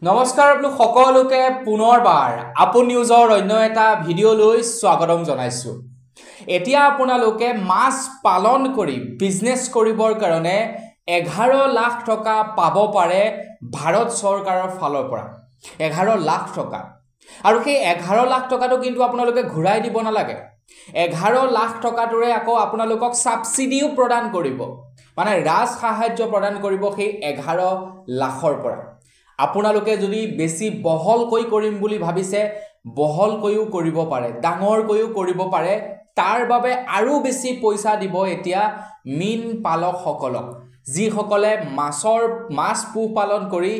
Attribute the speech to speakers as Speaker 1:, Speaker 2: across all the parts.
Speaker 1: নমস্কাৰ আপোনালোক সকলোকে পুনৰবাৰ আপন নিউজৰ অন্য এটা ভিডিঅ'লৈ স্বাগতম জনাইছো। এতিয়া আপোনালোকে মাছ পালন কৰি বিজনেছ কৰিবৰ কাৰণে 11 লাখ টকা পাব পাৰে ভাৰত চৰকাৰৰ ফালৰ পৰা। 11 লাখ টকা। আৰু সেই 11 লাখ টকাটো কিন্তু আপোনালোকে ঘূৰাই দিব নালাগে। 11 লাখ টকাটোৰে আকৌ আপোনালোকক সাবসিডিও প্ৰদান কৰিব। মানে ৰাজ সাহায্য প্ৰদান কৰিব সেই 11 লাখৰ পৰা। আপোনালোকে যদি বেছি বহলকৈ কৰিম বুলি ভাবিছে বহলকৈও কৰিব পাৰে, ডাঙৰকৈও কৰিব পাৰে। তাৰ বাবে আৰু বেছি পইচা দিব এতিয়া মীন পালকসকলক, যিসকলে মাছ পোহপালন কৰি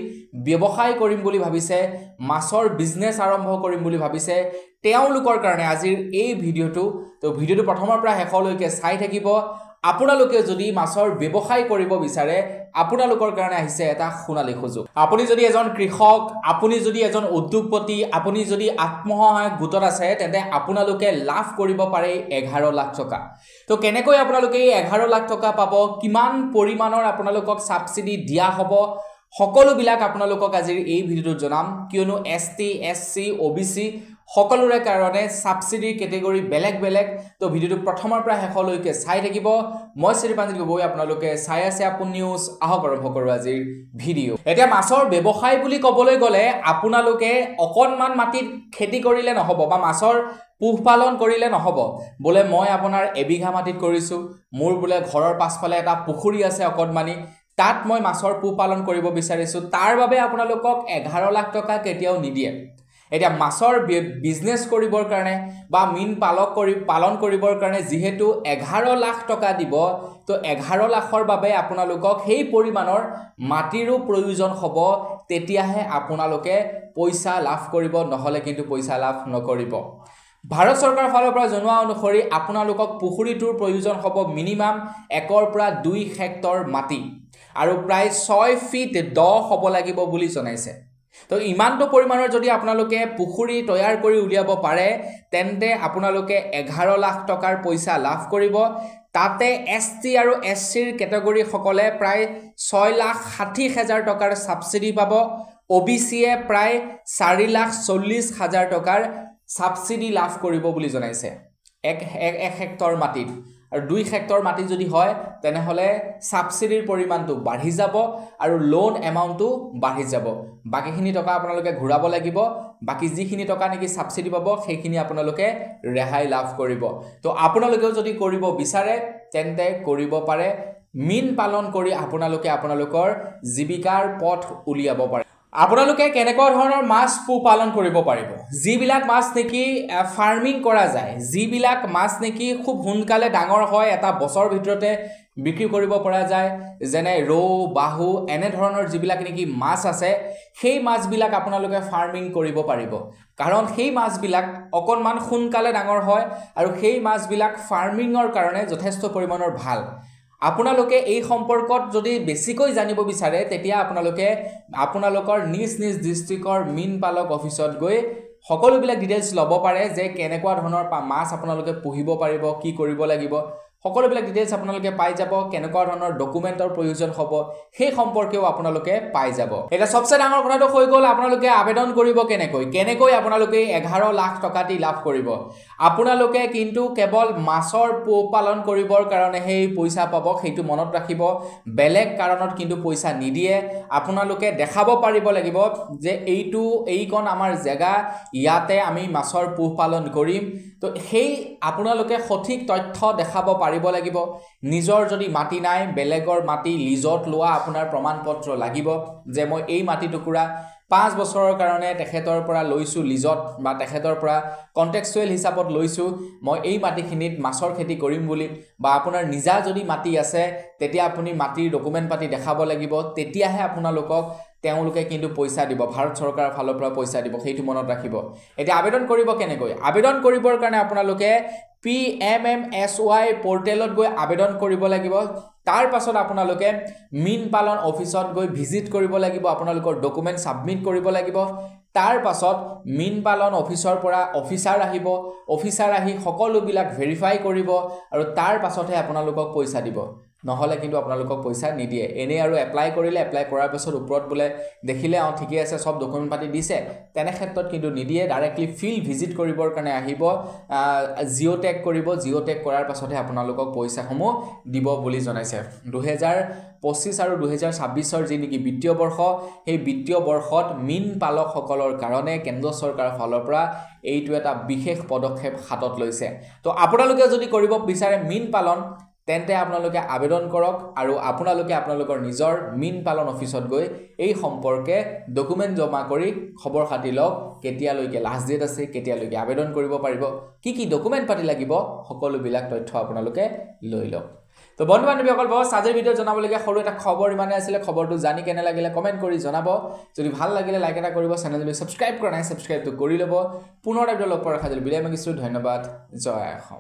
Speaker 1: ব্যৱসায় কৰিম বুলি ভাবিছে, মাছৰ বিজনেছ আৰম্ভ কৰিম বুলি ভাবিছে, তেওঁলোকৰ কাৰণে আজিৰ এই ভিডিঅ'টো। তো ভিডিঅ'টো প্ৰথমৰ পৰা শেষলৈকে চাই থাকিব। আপোনালোকে যদি মাছৰ ব্যৱসায় কৰিব বিচাৰে আপোনালোকৰ কাৰণে আহিছে এটা সোণালী সুযোগ। আপুনি যদি এজন কৃষক, আপুনি যদি এজন উদ্যোগপতি, আপুনি যদি আত্মসহায়ক গোটত আছে, তেন্তে আপোনালোকে লাভ কৰিব পাৰে 11 লাখ টকা। তো কেনেকৈ আপোনালোকে এই 11 লাখ টকা পাব, কিমান পৰিমাণৰ আপোনালোকক সাবসিডি দিয়া হ'ব, সকলোবিলাক আপোনালোকক আজিৰ এই ভিডিঅ'টোত জনাম। কিয়নো ST, SC, OBC সকলোৰে কাৰণে সাবসিডিৰ কেটেগৰী বেলেগ বেলেগ। তো ভিডিঅ'টো প্ৰথমৰ পৰা শেষলৈকে চাই থাকিব। মই শ্ৰীপাঞ্জিত গগৈ, আপোনালোকে চাই আছে আপোন নিউজ। আহক আৰম্ভ কৰোঁ আজিৰ ভিডিঅ'। এতিয়া মাছৰ ব্যৱসায় বুলি ক'বলৈ গ'লে আপোনালোকে অকণমান মাটিত খেতি কৰিলে নহ'ব, বা মাছৰ পোহপালন কৰিলে নহ'ব। বোলে মই আপোনাৰ এবিঘা মাটিত কৰিছোঁ, মোৰ বোলে ঘৰৰ পাছফালে এটা পুখুৰী আছে অকণমানি, তাত মই মাছৰ পোহপালন কৰিব বিচাৰিছোঁ, তাৰ বাবে আপোনালোকক 11 লাখ টকা কেতিয়াও নিদিয়ে। এতিয়া মাছৰ বিজনেছ কৰিবৰ কাৰণে বা মীন পালন কৰিবৰ কাৰণে যিহেতু 11 লাখ টকা দিব, তো 11 লাখৰ বাবে আপোনালোকক সেই পৰিমাণৰ মাটিৰো প্ৰয়োজন হ'ব। তেতিয়াহে আপোনালোকে পইচা লাভ কৰিব, নহ'লে কিন্তু পইচা লাভ নকৰিব। ভাৰত চৰকাৰৰ ফালৰ পৰা জনোৱা অনুসৰি আপোনালোকক পুখুৰীটোৰ প্ৰয়োজন হ'ব মিনিমাম 1 পৰা 2 হেক্টৰ মাটি, আৰু প্ৰায় 6 ফিট দ হ'ব লাগিব বুলি জনাইছে। তো ইমানটো পৰিমাণৰ যদি আপোনালোকে পুখুৰী তৈয়াৰ কৰি উলিয়াব পাৰে, তেন্তে আপোনালোকে 11 লাখ টকাৰ পইচা লাভ কৰিব। তাতে ST আৰু SCৰ কেটেগৰীসকলে প্ৰায় 6,60,000 টকাৰ সাবসিডি পাব। OBCয়ে প্ৰায় 4,40,000 টকাৰ সাবসিডি লাভ কৰিব বুলি জনাইছে 1 হেক্টৰ মাটিত। আৰু 2 হেক্টৰ মাটি যদি হয় তেনেহ'লে সাবসিডিৰ পৰিমাণটো বাঢ়ি যাব আৰু লোন এমাউণ্টটো বাঢ়ি যাব। বাকীখিনি টকা আপোনালোকে ঘূৰাব লাগিব। বাকী যিখিনি টকা নেকি সাবসিডি পাব সেইখিনি আপোনালোকে ৰেহাই লাভ কৰিব। তো আপোনালোকেও যদি কৰিব বিচাৰে তেন্তে কৰিব পাৰে। মীন পালন কৰি আপোনালোকে আপোনালোকৰ জীৱিকাৰ পথ উলিয়াব পাৰে। আপোনালোকে কেনেকুৱা ধৰণৰ মাছ পোহপালন কৰিব পাৰিব? যিবিলাক মাছ নেকি ফাৰ্মিং কৰা যায়, যিবিলাক মাছ নেকি খুব সোনকালে ডাঙৰ হয়, এটা বছৰ ভিতৰতে বিক্ৰী কৰিব পৰা যায়, যেনে ৰৌ, বাহু, এনেধৰণৰ যিবিলাক নেকি মাছ আছে, সেই মাছবিলাক আপোনালোকে ফাৰ্মিং কৰিব পাৰিব। কাৰণ সেই মাছবিলাক অকণমান সোনকালে ডাঙৰ হয় আৰু সেই মাছবিলাক ফাৰ্মিঙৰ কাৰণে যথেষ্ট পৰিমাণৰ ভাল। আপোনালোকে এই সম্পৰ্কত যদি বেছিকৈ জানিব বিচাৰে তেতিয়া আপোনালোকে আপোনালোকৰ নিজ নিজ ডিষ্ট্ৰিক্টৰ মীন পালক অফিচত গৈ সকলোবিলাক ডিটেইলছ ল'ব পাৰে, যে কেনেকুৱা ধৰণৰ মাছ আপোনালোকে পুহিব পাৰিব, কি কৰিব লাগিব, সকলোবিলাক ডিটেইলছ আপোনালোকে পাই যাব। কেনেকুৱা ধৰণৰ ডকুমেণ্টৰ প্ৰয়োজন হ'ব সেই সম্পৰ্কেও আপোনালোকে পাই যাব। এটা সবচে ডাঙৰ কথাটো হৈ গ'ল আপোনালোকে আবেদন কৰিব কেনেকৈ আপোনালোকে 11 লাখ টকাটি লাভ কৰিব। আপোনালোকে কিন্তু কেৱল মাছৰ পোহপালন কৰিবৰ কাৰণে সেই পইচা পাব, সেইটো মনত ৰাখিব। বেলেগ কাৰণত কিন্তু পইচা নিদিয়ে। আপোনালোকে দেখাব পাৰিব লাগিব যে এইকণ আমাৰ জেগা, ইয়াতে আমি মাছৰ পোহপালন কৰিম। তো সেই আপোনালোকে সঠিক তথ্য দেখাব পাৰিব লাগিব। নিজৰ যদি মাটি নাই, বেলেগৰ মাটি লিজত লোৱা আপোনাৰ প্ৰমাণপত্ৰ লাগিব, যে মই এই মাটি টুকুৰা 5 বছৰৰ কাৰণে তেখেতৰ পৰা লৈছোঁ লিজত, বা তেখেতৰ পৰা কণ্টেক্সুৱেল হিচাপত লৈছোঁ, মই এই মাটিখিনিত মাছৰ খেতি কৰিম বুলি। বা আপোনাৰ নিজা যদি মাটি আছে তেতিয়া আপুনি মাটিৰ ডকুমেণ্ট পাতি দেখাব লাগিব। তেতিয়াহে আপোনালোকক তেওঁলোকে কিন্তু পইচা দিব, ভাৰত চৰকাৰৰ ফালৰ পৰা পইচা দিব, সেইটো মনত ৰাখিব। এতিয়া আবেদন কৰিব কেনেকৈ? আবেদন কৰিবৰ কাৰণে আপোনালোকে PMMSY পৰ্টেলত গৈ আবেদন কৰিব লাগিব। তাৰ পাছত আপোনালোকে মীন পালন অফিচত গৈ ভিজিট কৰিব লাগিব, আপোনালোকৰ ডকুমেণ্ট ছাবমিট কৰিব লাগিব। তাৰ পাছত মীন পালন অফিচৰ পৰা অফিচাৰ আহিব, অফিচাৰ আহি সকলোবিলাক ভেৰিফাই কৰিব, আৰু তাৰ পাছতহে আপোনালোকক পইচা দিব। নহলে কিন্তু আপোনালোকক পইচা নিদিয়ে এনে আৰু এপ্লাই কৰিলে এপ্লাই কৰাৰ পাছত ওপৰত বোলে দেখিলে ঠিকে আছে সব ডকুমেন্ট পাতি দিছে তেনে ক্ষেত্ৰত কিন্তু নিদিয়ে ডাইৰেক্টলি ফিল্ড ভিজিট কৰিবৰ কাৰণে আহিব জিও টেগ কৰিব জিও টেগ কৰাৰ পাছতহে আপোনালোকক পইচাসমূহ দিব বুলি জনাইছে 2025 আৰু 2026 যি নেকি বিত্তীয় বৰ্ষ সেই বিত্তীয় বৰ্ষত মীন পালকসকলৰ কাৰণে কেন্দ্ৰ চৰকাৰৰ ফালৰ পৰা এইটো এটা বিশেষ পদক্ষেপ হাতত লৈছে তো আপোনালোকে যদি কৰিব বিচাৰে মীন পালন তেন্তে আপোনালোকে আবেদন কৰক আৰু আপোনালোকৰ নিজৰ মীন পালন অফিচত গৈ এই সম্পৰ্কে ডকুমেন্ট জমা কৰি খবৰ খাতি লওক কেতিয়ালৈকে লাষ্ট ডেট আছে কেতিয়ালৈকে আবেদন কৰিব পাৰিব কি ডকুমেন্ট পাতি লাগিব সকলো বিলাক তথ্য আপোনালোকে লৈ লওক তো বন্ধু বান্ধৱীসকল বস আজিৰ ভিডিঅ' জনাবলগীয়া সৰু এটা খবৰ ইমানে আছিল খবৰটো জানি কেনে লাগিলে কমেন্ট কৰি জনাব যদি ভাল লাগিলে লাইক এটা কৰিব চেনেলটো সাবস্ক্ৰাইব কৰা নাই সাবস্ক্ৰাইবটো কৰি ল'ব পুনৰ এটা ভিডিঅ' লগ পোৱাৰ আশা কৰিলো বিদায় মাগিছো ধন্যবাদ জয় অসম